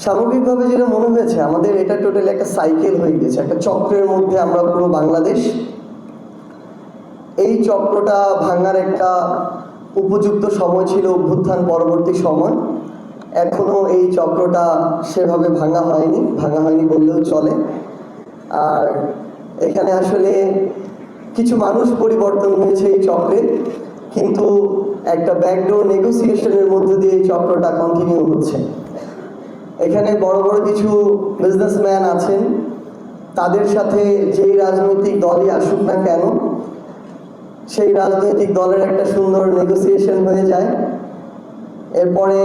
সামগ্রিকভাবে যেটা মনে হয়েছে, আমাদের এটা টোটালি একটা সাইকেল হয়ে গেছে, একটা চক্রের মধ্যে আমরা পুরো বাংলাদেশ। এই চক্রটা ভাঙার একটা উপযুক্ত সময় ছিল অভ্যুত্থান পরবর্তী সময়। এখনো এই চক্রটা সেভাবে ভাঙা হয়নি বললেও চলে। আর এখানে আসলে কিছু মানুষ পরিবর্তন হয়েছে এই চক্রে, কিন্তু একটা ব্যাকডোর নেগোসিয়েশনের মধ্য দিয়ে এই চক্রটা কন্টিনিউ হচ্ছে। এখানে বড় বড় কিছু বিজনেসম্যান আছেন, তাদের সাথে যেই রাজনৈতিক দলই আসুক না কেন, সেই রাজনৈতিক দলের একটা সুন্দর নেগোসিয়েশন হয়ে যায়। এরপরে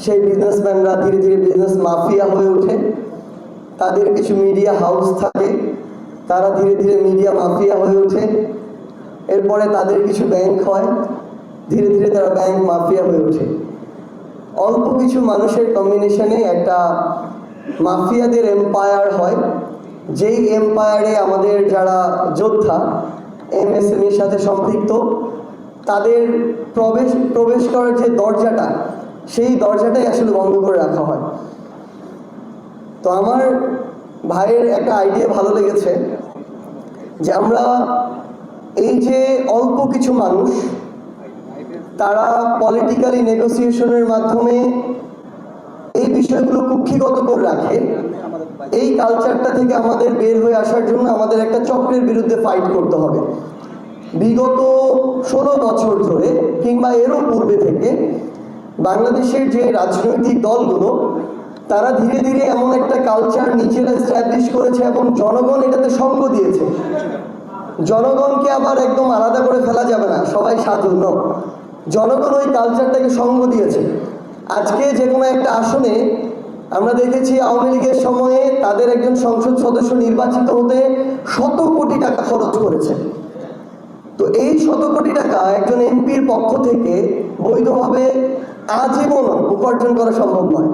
সেই বিজনেসম্যানরা ধীরে ধীরে বিজনেস মাফিয়া হয়ে ওঠে। তাদের কিছু মিডিয়া হাউস থাকে, তারা ধীরে ধীরে মিডিয়া মাফিয়া হয়ে ওঠে। এরপরে তাদের কিছু ব্যাংক হয়, ধীরে ধীরে তারা ব্যাংক মাফিয়া হয়ে ওঠে। অল্প কিছু মানুষের কম্বিনেশনে একটা মাফিয়াদের এম্পায়ার হয়, যেই এম্পায়ারে আমাদের যারা যোদ্ধা এমএসএমইর সাথে সম্পৃক্ত, তাদের প্রবেশ করার যে দরজাটা, সেই দরজাটাই আসলে বন্ধ করে রাখা হয়। তো আমার ভাইয়ের একটা আইডিয়া ভালো লেগেছে যে আমরা এই যে অল্প কিছু মানুষ, তারা পলিটিক্যালি নেগোসিয়েশনের মাধ্যমে এই বিষয়গুলো কুক্ষিগত করে রাখে। এই কালচারটা থেকে আমাদের বের হয়ে আসার জন্য আমাদের একটা চক্রের বিরুদ্ধে ফাইট করতে হবে। বিগত 16 বছর ধরে কিংবা এরও পূর্বে থেকে বাংলাদেশের যে রাজনৈতিক দলগুলো, তারা ধীরে ধীরে এমন একটা কালচার নিজেরা এস্টাবলিশ করেছে এবং জনগণ এটাতে সঙ্গ দিয়েছে। জনগণকে আবার একদম আলাদা করে ফেলা যাবে না, সবাই সাধু ন, জনগণ ওই কালচারটাকে সঙ্গ দিয়েছে। আজকে যে কোনো একটা আসনে আমরা দেখেছি আওয়ামী লীগের সময়ে তাদের একজন সংসদ সদস্য নির্বাচিত হতে 100 কোটি টাকা খরচ করেছে। তো এই 100 কোটি টাকা একজন এমপির পক্ষ থেকে বৈধভাবে আজীবন উপার্জন করা সম্ভব নয়।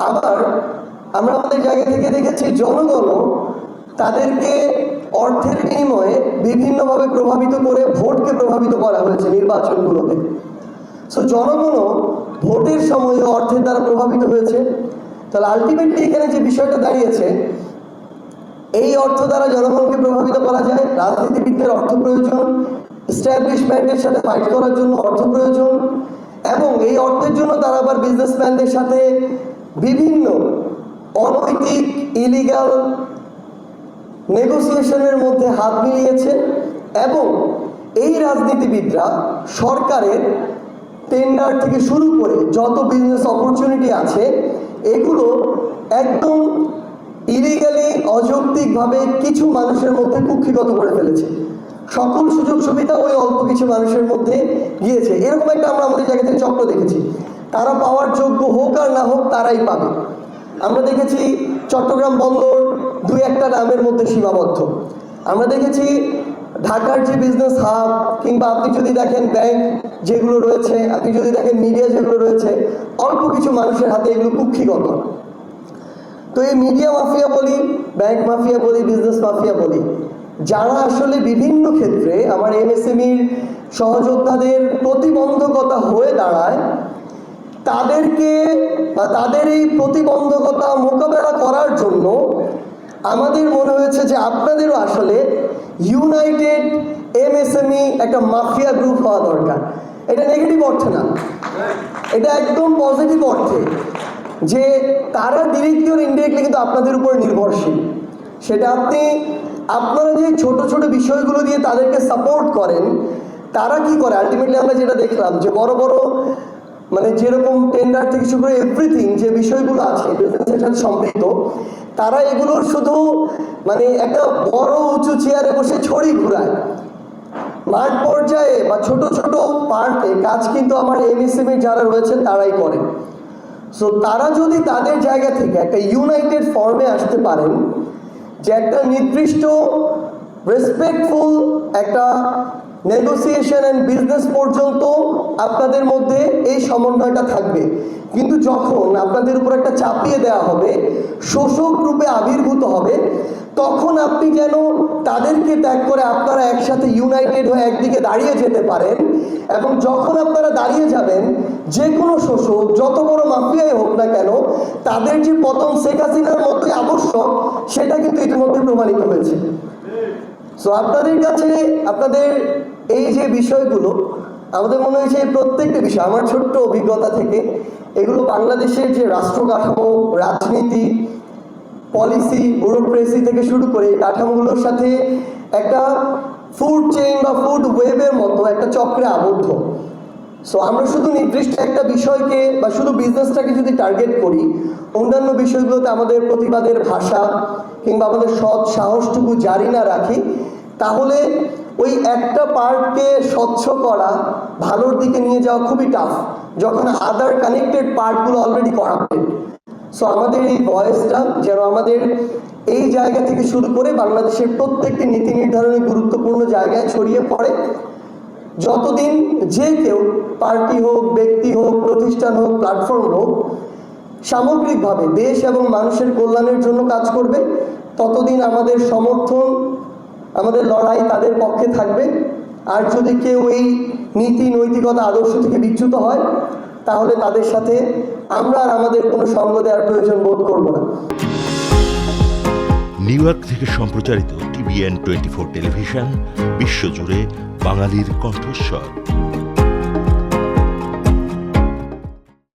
আবার আমরা আমাদের জায়গা থেকে দেখেছি জনগণও তাদেরকে অর্থের বিনিময়ে বিভিন্নভাবে প্রভাবিত করে ভোটকে প্রভাবিত করা হয়েছে নির্বাচনগুলোতে। সো জনগণও ভোটের সময় অর্থের দ্বারা প্রভাবিত হয়েছে। তাহলে আলটিমেটলি এখানে যে বিষয়টা দাঁড়িয়েছে, এই অর্থ দ্বারা জনগণকে প্রভাবিত করা যায়। রাজনীতিবিদদের অর্থ প্রয়োজন, এস্টাবলিশমেন্টের সাথে ফাইট করার জন্য অর্থ প্রয়োজন, এবং এই অর্থের জন্য তারা আবার বিজনেসম্যানদের সাথে বিভিন্ন অনৈতিক ইলিগাল নেগোসিয়েশনের মধ্যে হাত মিলিয়েছে। এবং এই রাজনীতিবিদরা সরকারের টেন্ডার থেকে শুরু করে যত বিজনেস অপরচুনিটি আছে, এগুলো একদম ইলিগালি অযৌক্তিকভাবে কিছু মানুষের মধ্যে কুক্ষিগত করে ফেলেছে। সকল সুযোগ সুবিধা ওই অল্প কিছু মানুষের মধ্যে গিয়েছে। এরকম একটা আমরা আমাদের জায়গা থেকে চক্র দেখেছি। তারা পাওয়ার যোগ্য হোক আর না হোক, তারাই পাবে। আমরা দেখেছি চট্টগ্রাম বন্দর 2-1টা নামের মধ্যে সীমাবদ্ধ। আমরা দেখেছি ঢাকার যে বিজনেস হাব, কিংবা আপনি যদি দেখেন ব্যাংক যেগুলো রয়েছে, আপনি যদি দেখেন মিডিয়া যেগুলো রয়েছে, অল্প কিছু মানুষের হাতে এগুলো কুক্ষিগত। তো এই মিডিয়া মাফিয়া বলি, ব্যাংক মাফিয়া বলি, বিজনেস মাফিয়া বলি, যারা আসলে বিভিন্ন ক্ষেত্রে আমার এমএসএমইর সহযোদ্ধাদের প্রতিবন্ধকতা হয়ে দাঁড়ায়, তাদেরকে বা তাদের এই প্রতিবন্ধকতা মোকাবেলা করার জন্য আমাদের মনে হয়েছে যে আপনাদেরও আসলে ইউনাইটেড এমএসএমই একটা মাফিয়া গ্রুপ হওয়া দরকার। এটা নেগেটিভ অর্থে না, এটা একদম পজিটিভ অর্থে, যে তারা ডিরেক্টলি ও ইনডিরেক্টলি কিন্তু আপনাদের উপর নির্ভরশীল। সেটা আপনারা যে ছোট ছোট বিষয়গুলো দিয়ে তাদেরকে সাপোর্ট করেন, তারা কি করে আলটিমেটলি আমরা যেটা দেখলাম যে বড় বড় মানে যেরকম টেন্ডার থেকে শুরু করে এভরিথিং যে বিষয়গুলো আছে বিজনেসের সাথে সম্পৃক্ত, তারা এগুলোর শুধু মানে একটা বড় উঁচু চেয়ারে বসে ছড়ি ঘুরায়। মাঠ পর্যায়ে বা ছোট ছোট পার্টে কাজ কিন্তু আমার এমএসএমই যারা রয়েছেন তারাই করেন। সো তারা যদি তাদের জায়গা থেকে একটা ইউনাইটেড ফর্মে আসতে পারেন, যে একটা নির্দিষ্ট রেসপেক্টফুল একটা নেগোসিয়েশন অ্যান্ড বিজনেস পর্যন্ত আপনাদের মধ্যে এই সমন্বয়টা থাকবে, কিন্তু যখন আপনাদের উপর একটা চাপিয়ে দেওয়া হবে, শোষক রূপে আবির্ভূত হবে, তখন আপনি যেন তাদেরকে ত্যাগ করে আপনারা একসাথে ইউনাইটেড হয়ে একদিকে দাঁড়িয়ে যেতে পারেন, এবং যখন আপনারা দাঁড়িয়ে যাবেন, যে কোনো শোষক যত বড় মাফিয়াই হোক না কেন, তাদের যে পতন শেখ হাসিনার মতোই আবশ্যক, সেটা কিন্তু ইতিমধ্যে প্রমাণিত হয়েছে। সো আপনাদের কাছে আপনাদের এই যে বিষয়গুলো, আমাদের মনে হয়েছে এই প্রত্যেকটা বিষয়, আমার ছোট্ট অভিজ্ঞতা থেকে, এগুলো বাংলাদেশের যে রাষ্ট্র কাঠামো, রাজনীতি, পলিসি, ব্যুরোক্রেসি থেকে শুরু করে এই কাঠামোগুলোর সাথে একটা ফুড চেইন বা ফুড ওয়েবের মতো একটা চক্রে আবদ্ধ। সো আমরা শুধু নির্দিষ্ট একটা বিষয়কে বা শুধু বিজনেসটাকে যদি টার্গেট করি, অন্যান্য বিষয়গুলোতে আমাদের প্রতিবাদের ভাষা কিংবা আমাদের সৎ সাহসটুকু জারি না রাখি, তাহলে ওই একটা পার্টকে স্বচ্ছ করা, ভালোর দিকে নিয়ে যাওয়া খুবই টাফ, যখন আদার কানেক্টেড পার্টগুলো অলরেডি করাপ্টেড। সো আমাদের এই ভয়েসটা যেন আমাদের এই জায়গা থেকে শুরু করে বাংলাদেশের প্রত্যেকটি নীতি নির্ধারণের গুরুত্বপূর্ণ জায়গায় ছড়িয়ে পড়ে। যতদিন যে কেউ, পার্টি হোক, ব্যক্তি হোক, প্রতিষ্ঠান হোক, প্ল্যাটফর্ম হোক, সামগ্রিকভাবে দেশ এবং মানুষের কল্যাণের জন্য কাজ করবে, ততদিন আমাদের সমর্থন, আমাদের লড়াই তাদের পক্ষে থাকবে। আর যদি কেউ এই নীতি, নৈতিকতা, আদর্শ থেকে বিচ্যুত হয়, তাহলে তাদের সাথে আমরা আর আমাদের কোনো সঙ্গ দেওয়ার প্রয়োজন বোধ করব না। নিউ ইয়র্ক থেকে সম্প্রচারিত TVN 24 টেলিভিশন, বিশ্বজুড়ে বাঙালির কণ্ঠস্বর।